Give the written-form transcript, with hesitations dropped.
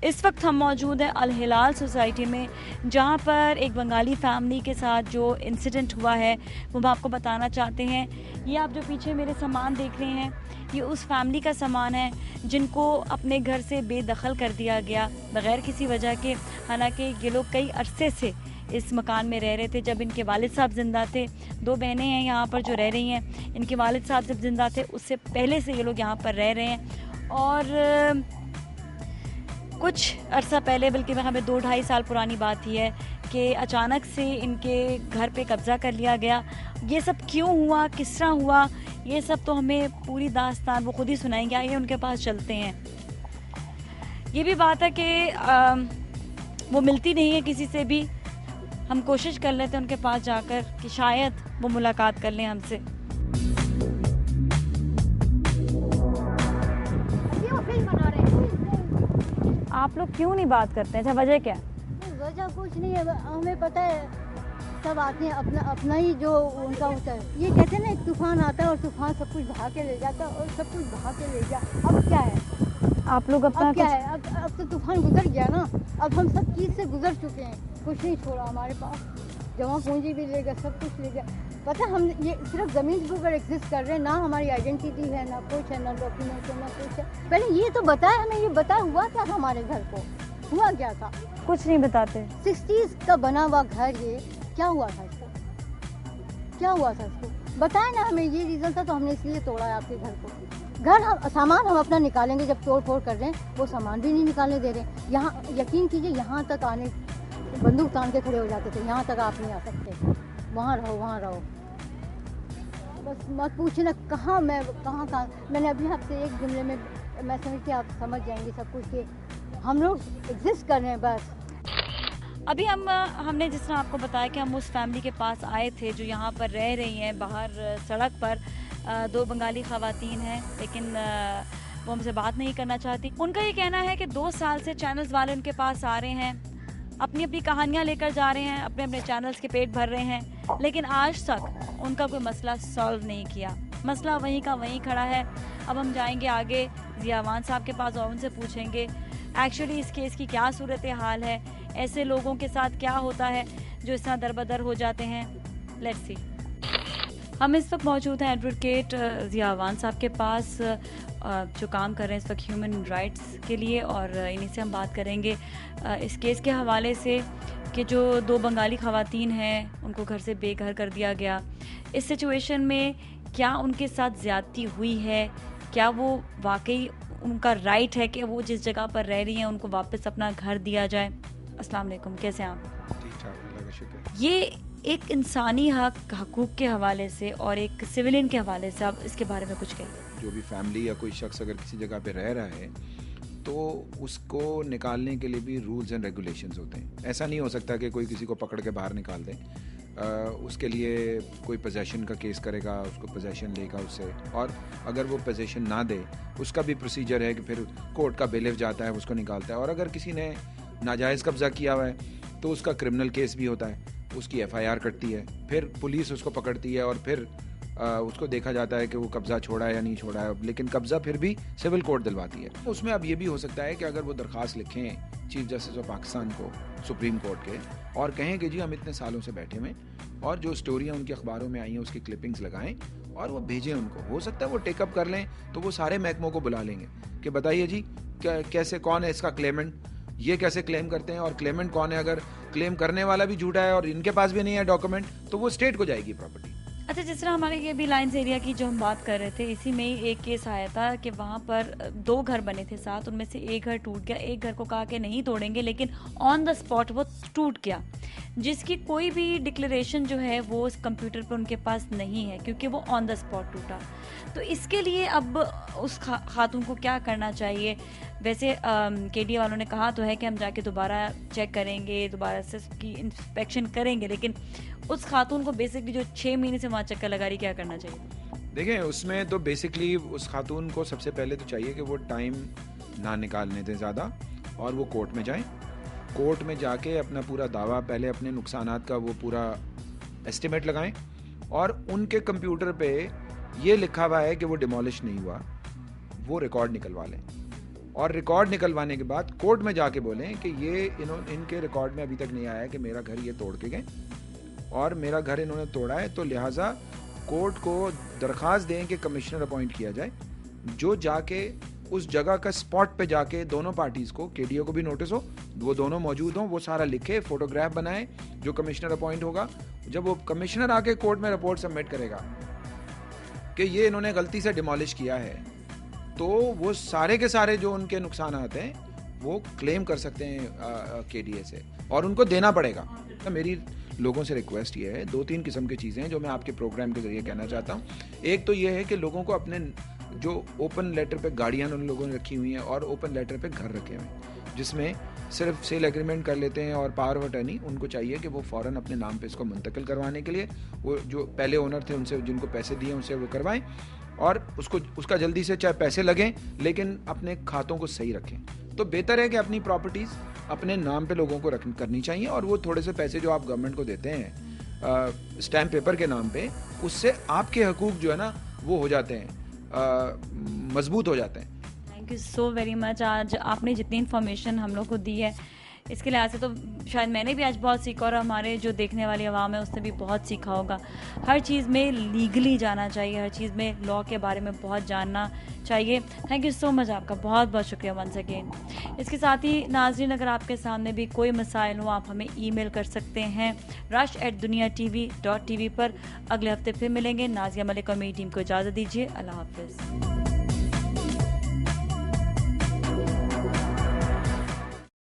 इस वक्त हम मौजूद हैं अल हिलाल सोसाइटी में, जहां पर एक बंगाली फैमिली के साथ जो इंसिडेंट हुआ है वो हम आपको बताना चाहते हैं। ये आप जो पीछे मेरे सामान देख रहे हैं, ये उस फैमिली का सामान है जिनको अपने घर से बेदखल कर दिया गया बग़ैर किसी वजह के। हालांकि ये लोग कई अरसे से इस मकान में रह रहे थे जब इनके वालिद साहब ज़िंदा थे। 2 बहनें हैं यहाँ पर जो रह रही हैं। इनके वालिद साहब जब ज़िंदा थे उससे पहले से ये लोग यहाँ पर रह रहे हैं, और कुछ अरसा पहले, बल्कि हमें 2-2.5 साल पुरानी बात ही है कि अचानक से इनके घर पे कब्ज़ा कर लिया गया। ये सब क्यों हुआ, किस तरह हुआ, ये सब तो हमें पूरी दास्तान वो खुद ही सुनाएंगे। आइए उनके पास चलते हैं। ये भी बात है कि वो मिलती नहीं है किसी से भी। हम कोशिश कर लेते हैं उनके पास जाकर कि शायद वो मुलाकात कर लें हमसे। आप लोग क्यों नहीं बात करते हैं? अच्छा, वजह क्या है? वजह कुछ नहीं है, हमें पता है सब आते हैं, अपना अपना ही जो उनका होता है। ये कहते हैं ना, एक तूफान आता है और तूफान सब कुछ बहा के ले जाता है और सब कुछ बहा के ले जा। अब क्या है? आप लोग अपना अब क्या है? अब तो तूफान गुजर गया ना। अब हम सब चीज़ से गुजर चुके हैं, कुछ नहीं छोड़ा हमारे पास। जमा पूंजी भी ले गया, सब कुछ ले गया। पता है, हम ये सिर्फ ज़मीन के ऊपर एग्जिस्ट कर रहे हैं, ना हमारी आइडेंटिटी है, ना कुछ है, ना डॉक्यूमेंट है, ना कुछ है। पहले ये तो बताया हमें, ये बताया हुआ क्या था हमारे घर को? हुआ क्या था? कुछ नहीं बताते। 60s का बना हुआ घर, ये क्या हुआ था इसको? क्या हुआ था इसको? बताया ना हमें, ये रीज़न था तो हमने इसलिए तोड़ा है आपके घर को। घर हम सामान हम अपना निकालेंगे, जब तोड़ फोड़ कर रहे हैं वो सामान भी नहीं निकालने दे रहे। यहाँ यकीन कीजिए, यहाँ तक आने बंदूक तान के खड़े हो जाते थे, यहाँ तक आप नहीं आ सकते, वहाँ रहो, वहाँ रहो। बस मत पूछना कहाँ मैं कहाँ मैंने अभी आपसे एक जुमले में मैं समझती आप समझ जाएंगे सब कुछ कि हम लोग एग्जिस्ट कर रहे हैं बस। अभी हमने जिस तरह आपको बताया कि हम उस फैमिली के पास आए थे जो यहाँ पर रह रही हैं। बाहर सड़क पर 2 बंगाली ख़वातीन हैं, लेकिन वो हमसे बात नहीं करना चाहती। उनका ये कहना है कि 2 साल से चैनल्स वाले उनके पास आ रहे हैं, अपनी अपनी कहानियाँ लेकर जा रहे हैं, अपने अपने चैनल्स के पेट भर रहे हैं, लेकिन आज तक उनका कोई मसला सॉल्व नहीं किया। मसला वहीं का वहीं खड़ा है। अब हम जाएंगे आगे ज़ियावान साहब के पास और उनसे पूछेंगे एक्चुअली इस केस की क्या सूरत हाल है, ऐसे लोगों के साथ क्या होता है जो इस तरह दरबदर हो जाते हैं। Let's see. हम इस वक्त मौजूद हैं एडवोकेट ज़ियावान साहब के पास, जो काम कर रहे हैं इस वक्त ह्यूमन राइट्स के लिए, और इन्हीं से हम बात करेंगे इस केस के हवाले से कि जो 2 बंगाली ख़वातीन हैं उनको घर से बेघर कर दिया गया। इस सिचुएशन में क्या उनके साथ ज़्यादती हुई है? क्या वो वाकई उनका राइट है कि वो जिस जगह पर रह रही हैं उनको वापस अपना घर दिया जाए? अस्सलाम वालेकुम, कैसे हैं आप? ठीक ठाक, अल्लाह का शुक्र। ये एक इंसानी हकूक़ के हवाले से और एक सिविलियन के हवाले से आप इसके बारे में कुछ कहिए। जो भी फैमिली या कोई शख्स अगर किसी जगह पे रह रहा है तो उसको निकालने के लिए भी रूल्स एंड रेगुलेशंस होते हैं। ऐसा नहीं हो सकता कि कोई किसी को पकड़ के बाहर निकाल दे। उसके लिए कोई पोजेशन का केस करेगा, उसको पोजेशन लेगा उससे, और अगर वो पोजेशन ना दे उसका भी प्रोसीजर है कि फिर कोर्ट का बेलिफ जाता है, उसको निकालता है। और अगर किसी ने नाजायज़ कब्ज़ा किया हुआ है तो उसका क्रिमिनल केस भी होता है, उसकी FIR कटती है, फिर पुलिस उसको पकड़ती है और फिर उसको देखा जाता है कि वो कब्ज़ा छोड़ा है या नहीं छोड़ा है। लेकिन कब्ज़ा फिर भी सिविल कोर्ट दिलवाती है। उसमें अब ये भी हो सकता है कि अगर वो दरख्वास्त लिखें चीफ जस्टिस ऑफ पाकिस्तान को, सुप्रीम कोर्ट के, और कहें कि जी हम इतने सालों से बैठे हुए, और जो स्टोरियाँ उनके अखबारों में आई हैं उसकी क्लिपिंग्स लगाएं और वो भेजें उनको। हो सकता है वो टेकअप कर लें तो वो सारे महकमों को बुला लेंगे कि बताइए जी कैसे, कौन है इसका क्लेमेंट, ये कैसे क्लेम करते हैं और क्लेमेंट कौन है। अगर क्लेम करने वाला भी झूठा है और इनके पास भी नहीं है डॉक्यूमेंट तो वो स्टेट को जाएगी प्रॉपर्टी। अच्छा, जिस तरह हमारे ये भी लाइन्स एरिया की जो हम बात कर रहे थे, इसी में ही एक केस आया था कि वहाँ पर 2 घर बने थे साथ, उनमें से एक घर टूट गया। एक घर को कहा कि नहीं तोड़ेंगे, लेकिन ऑन द स्पॉट वो टूट गया, जिसकी कोई भी डिक्लेरेशन जो है वो उस कंप्यूटर पर उनके पास नहीं है क्योंकि वो ऑन द स्पॉट टूटा। तो इसके लिए अब उस खातून को क्या करना चाहिए? वैसे KDA वालों ने कहा तो है कि हम जाके दोबारा चेक करेंगे, दोबारा से उसकी इंस्पेक्शन करेंगे, लेकिन उस खातून को बेसिकली जो 6 महीने से वहाँ चक्कर लगा रही, क्या करना चाहिए? देखें, उसमें तो बेसिकली उस खातून को सबसे पहले तो चाहिए कि वो टाइम ना निकालने दें ज़्यादा, और वो कोर्ट में जाएं। कोर्ट में जाके अपना पूरा दावा, पहले अपने नुकसानात का वो पूरा एस्टिमेट लगाएं, और उनके कंप्यूटर पे ये लिखा हुआ है कि वो डिमोलिश नहीं हुआ, वो रिकॉर्ड निकलवा लें। और रिकॉर्ड निकलवाने के बाद कोर्ट में जाके बोलें कि ये इनके रिकॉर्ड में अभी तक नहीं आया है कि मेरा घर ये तोड़ के गए और मेरा घर इन्होंने तोड़ा है, तो लिहाजा कोर्ट को दरख्वास्त दें कि कमिश्नर अपॉइंट किया जाए, जो जाके उस जगह का स्पॉट पे जाके दोनों पार्टीज़ को, केडीओ को भी नोटिस हो, वो दोनों मौजूद हों, वो सारा लिखे, फोटोग्राफ बनाए, जो कमिश्नर अपॉइंट होगा, जब वो कमिश्नर आके कोर्ट में रिपोर्ट सबमिट करेगा कि ये इन्होंने गलती से डिमोलिश किया है, तो वो सारे के सारे जो उनके नुकसान आते हैं वो क्लेम कर सकते हैं केडीए से और उनको देना पड़ेगा। तो मेरी लोगों से रिक्वेस्ट ये है, 2-3 किस्म की चीज़ें हैं जो मैं आपके प्रोग्राम के जरिए कहना चाहता हूँ। एक तो ये है कि लोगों को अपने जो ओपन लेटर पे गाड़ियाँ उन लोगों ने रखी हुई हैं और ओपन लेटर पे घर रखे हुए हैं, जिसमें सिर्फ सेल एग्रीमेंट कर लेते हैं और पावर ऑफ अटर्नी, उनको चाहिए कि वो फ़ौरन अपने नाम पे इसको मुंतकिल करवाने के लिए वो जो पहले ओनर थे उनसे, जिनको पैसे दिए उनसे वो करवाएं और उसका जल्दी से, चाहे पैसे लगें लेकिन अपने खातों को सही रखें। तो बेहतर है कि अपनी प्रॉपर्टीज़ अपने नाम पे लोगों को करनी चाहिए और वो थोड़े से पैसे जो आप गवर्नमेंट को देते हैं स्टैम्प पेपर के नाम पे, उससे आपके हकूक़ जो है ना वो हो जाते हैं, मजबूत हो जाते हैं। Thank you so very much. आज आपने जितनी इन्फॉर्मेशन हम लोग को दी है, इसके लिहाज से तो शायद मैंने भी आज बहुत सीखा और हमारे जो देखने वाली आवाम है उसने भी बहुत सीखा होगा। हर चीज़ में लीगली जाना चाहिए, हर चीज़ में लॉ के बारे में बहुत जानना चाहिए। थैंक यू सो मच, आपका बहुत बहुत शुक्रिया वंस अगेन। इसके साथ ही नाज़रीन, अगर आपके सामने भी कोई मसाइल हो, आप हमें ईमेल कर सकते हैं rush@duniatv.tv पर। अगले हफ्ते फिर मिलेंगे। नाज़िया मलिक और मेरी टीम को इजाज़त दीजिए। अल्लाह हाफ़िज़।